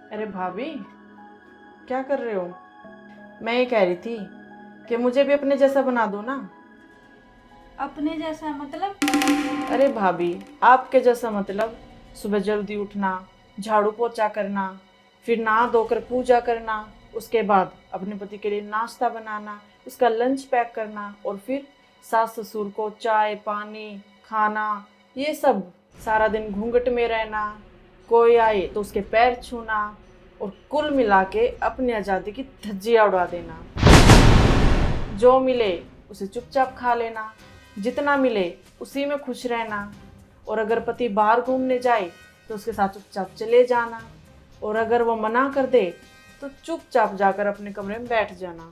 अरे भाभी, क्या कर रहे हो? मैं ये कह रही थी कि मुझे भी अपने जैसा बना दो ना। अपने जैसा मतलब? अरे भाभी, आपके जैसा मतलब सुबह जल्दी उठना, झाड़ू पोछा करना, फिर नहा धोकर पूजा करना, उसके बाद अपने पति के लिए नाश्ता बनाना, उसका लंच पैक करना, और फिर सास ससुर को चाय पानी खाना, ये सब। सारा दिन घूंघट में रहना, कोई आए तो उसके पैर छूना, और कुल मिला के अपनी आज़ादी की धज्जियां उड़ा देना। जो मिले उसे चुपचाप खा लेना, जितना मिले उसी में खुश रहना, और अगर पति बाहर घूमने जाए तो उसके साथ चुपचाप चले जाना, और अगर वो मना कर दे तो चुपचाप जाकर अपने कमरे में बैठ जाना।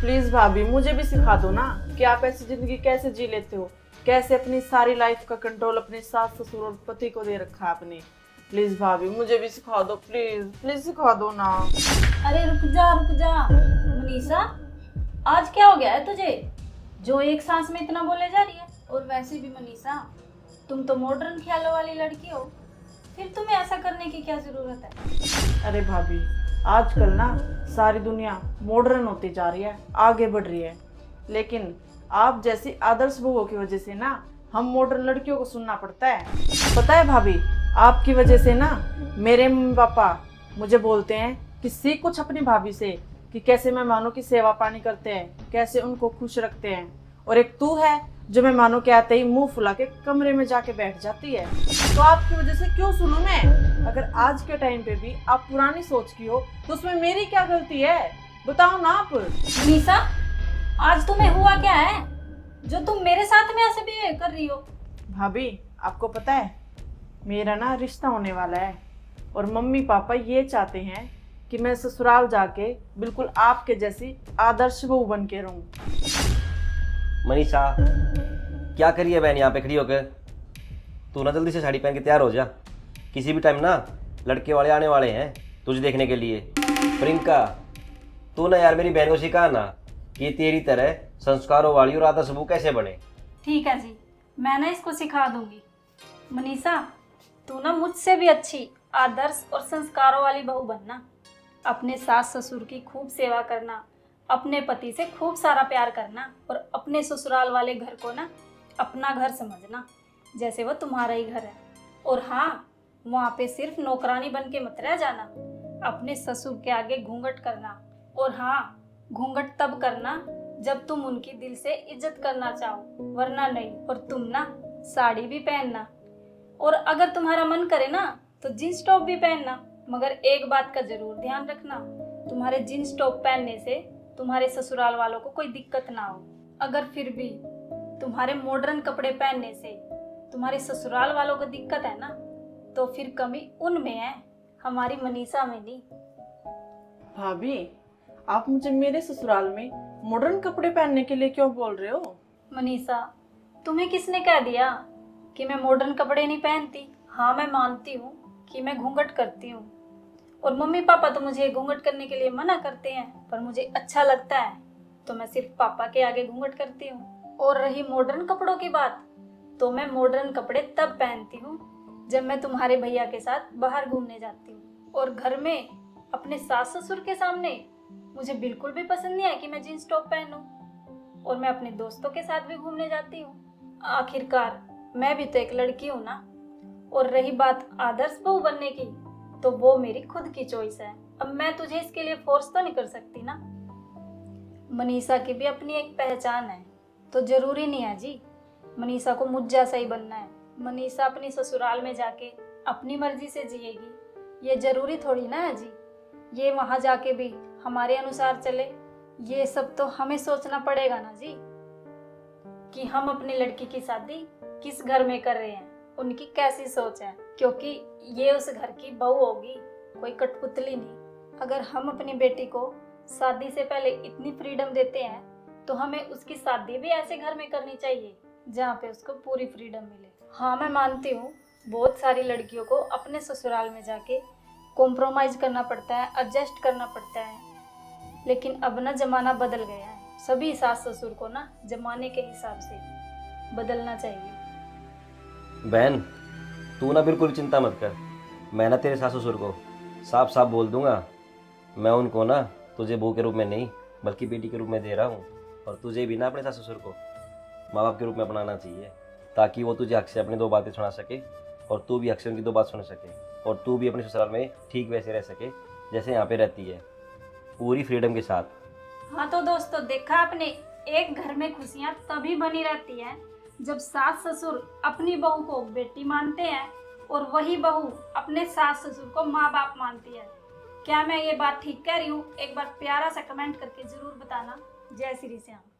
प्लीज भाभी, मुझे भी सिखा दो ना कि आप ऐसी जिंदगी कैसे जी लेते हो, कैसे अपनी सारी लाइफ का कंट्रोल अपने सास ससुर और पति को दे रखा है आपने। प्लीज भाभी, मुझे भी सिखा दो, प्लीज प्लीज सिखा दो ना। अरे रुक जा मनीषा। आज क्या हो गया है तुझे जो एक सांस में इतना बोले जा रही है? और वैसे भी मनीषा, तुम तो मॉडर्न ख्यालों वाली लड़की हो, फिर तुम्हें ऐसा करने की क्या जरूरत है? अरे भाभी, आजकल ना सारी दुनिया मॉडर्न होती जा रही है, आगे बढ़ रही है, लेकिन आप जैसी आदर्श बहुओं की वजह से ना हम मॉडर्न लड़कियों को सुनना पड़ता है। पता है भाभी, आपकी वजह से ना मेरे मम्मी पापा मुझे बोलते हैं कि सीख कुछ अपनी भाभी से, कि कैसे मेहमानों की सेवा पानी करते हैं, कैसे उनको खुश रखते हैं। और एक तू है जो मेहमानों के आते ही मुंह फुला के कमरे में जाके बैठ जाती है। तो आपकी वजह से क्यों सुनूं मैं? अगर आज के टाइम पे भी आप पुरानी सोच की हो तो उसमें मेरी क्या गलती है? बताओ ना आप। मनीषा, आज तुम्हें हुआ क्या है जो तुम मेरे साथ में ऐसे बिहेव कर रही हो? भाभी, आपको पता है मेरा ना रिश्ता होने वाला है, और मम्मी पापा ये चाहते हैं कि मैं ससुराल जाके बिल्कुल आपके जैसी आदर्श बहू बन के रहूं। मनीषा, क्या करी है बहन यहाँ पे खड़ी होकर? तू ना जल्दी से साड़ी पहन के तैयार हो जा। किसी भी टाइम ना लड़के वाले आने वाले हैं तुझे देखने के लिए। प्रियंका, तू ना यार मेरी बहन को सिखा ना कि तेरी तरह संस्कारों वाली और आदर्श बहू कैसे बने। ठीक है जी, मैं ना इसको सिखा दूंगी। मनीषा, तू ना मुझसे भी अच्छी आदर्श और संस्कारों वाली बहू बनना। अपने सास ससुर की खूब सेवा करना, अपने पति से खूब सारा प्यार करना, और अपने ससुराल वाले घर को ना अपना घर समझना, जैसे वो तुम्हारा ही घर है। और हाँ, वहाँ पे सिर्फ नौकरानी बन के मत रह जाना। अपने ससुर के आगे घूंघट करना, और हाँ, घूंघट तब करना जब तुम उनकी दिल से इज्जत करना चाहो, वरना नहीं। और तुम ना साड़ी भी पहनना, और अगर तुम्हारा मन करे ना तो जींस टॉप भी पहनना। मगर एक बात का जरूर ध्यान रखना, तुम्हारे जींस टॉप पहनने से तुम्हारे ससुराल वालों को कोई दिक्कत ना हो। अगर फिर भी तुम्हारे मॉडर्न कपड़े पहनने से तुम्हारे ससुराल वालों को दिक्कत है ना, तो फिर कमी उनमें है, हमारी मनीषा में नहीं। भाभी, आप मुझे मेरे ससुराल में मॉडर्न कपड़े पहनने के लिए क्यों बोल रहे हो? मनीषा, तुम्हें किसने कह दिया कि मैं मॉडर्न कपड़े नहीं पहनती? हाँ, मैं मानती हूँ कि मैं घूंघट करती हूँ, और मम्मी पापा तो मुझे घूंघट करने के लिए मना करते हैं, पर मुझे अच्छा लगता है तो मैं सिर्फ पापा के आगे घूंघट करती हूँ। और रही मॉडर्न कपड़ों की बात, तो मैं मॉडर्न कपड़े तब पहनती हूँ जब मैं तुम्हारे भैया के साथ बाहर घूमने जाती हूँ। और घर में अपने सास ससुर के सामने मुझे बिल्कुल भी पसंद नहीं है कि मैं जींस टॉप पहनूं। और मैं अपने दोस्तों के साथ भी घूमने जाती हूँ। आखिरकार मैं भी तो एक लड़की हूँ ना। और रही बात आदर्श बहू बनने की, तो वो मेरी खुद की चॉइस है। अब मैं तुझे इसके लिए फोर्स तो नहीं कर सकती ना। मनीषा की भी अपनी एक पहचान है, तो जरूरी नहीं है जी मनीषा को मुझ जैसा ही बनना है। मनीषा अपनी ससुराल में जाके अपनी मर्जी से जिएगी, ये जरूरी थोड़ी ना है जी ये वहां जाके भी हमारे अनुसार चले। ये सब तो हमें सोचना पड़ेगा ना जी, कि हम अपनी लड़की की शादी किस घर में कर रहे हैं, उनकी कैसी सोच है, क्योंकि ये उस घर की बहू होगी, कोई कठपुतली नहीं। अगर हम अपनी बेटी को शादी से पहले इतनी फ्रीडम देते हैं, तो हमें उसकी शादी भी ऐसे घर में करनी चाहिए जहाँ पे उसको पूरी फ्रीडम मिले। हाँ, मैं मानती हूँ बहुत सारी लड़कियों को अपने ससुराल में जाके कॉम्प्रोमाइज करना पड़ता है, एडजस्ट करना पड़ता है, लेकिन अब ना जमाना बदल गया है। सभी सास ससुर को ना जमाने के हिसाब से बदलना चाहिए। बहन, तू ना बिल्कुल चिंता मत कर। मैं ना तेरे सास ससुर को साफ साफ बोल दूंगा, मैं उनको ना तुझे बहू के रूप में नहीं बल्कि बेटी के रूप में दे रहा हूँ। और तुझे भी ना अपने सास ससुर को माँ बाप के रूप में अपनाना चाहिए, ताकि वो तुझे हक से अपनी दो बातें सुना सके और तू भी हक से उनकी दो बात सुन सके, और तू भी अपने ससुराल में ठीक वैसे रह सके जैसे यहाँ पे रहती है, पूरी फ्रीडम के साथ। हाँ तो दोस्तों, देखा आपने, एक घर में खुशियाँ तभी बनी रहती हैं जब सास ससुर अपनी बहू को बेटी मानते हैं और वही बहू अपने सास ससुर को माँ बाप मानती है। क्या मैं ये बात ठीक कह रही हूँ? एक बार प्यारा सा कमेंट करके जरूर बताना। जय श्री श्याम।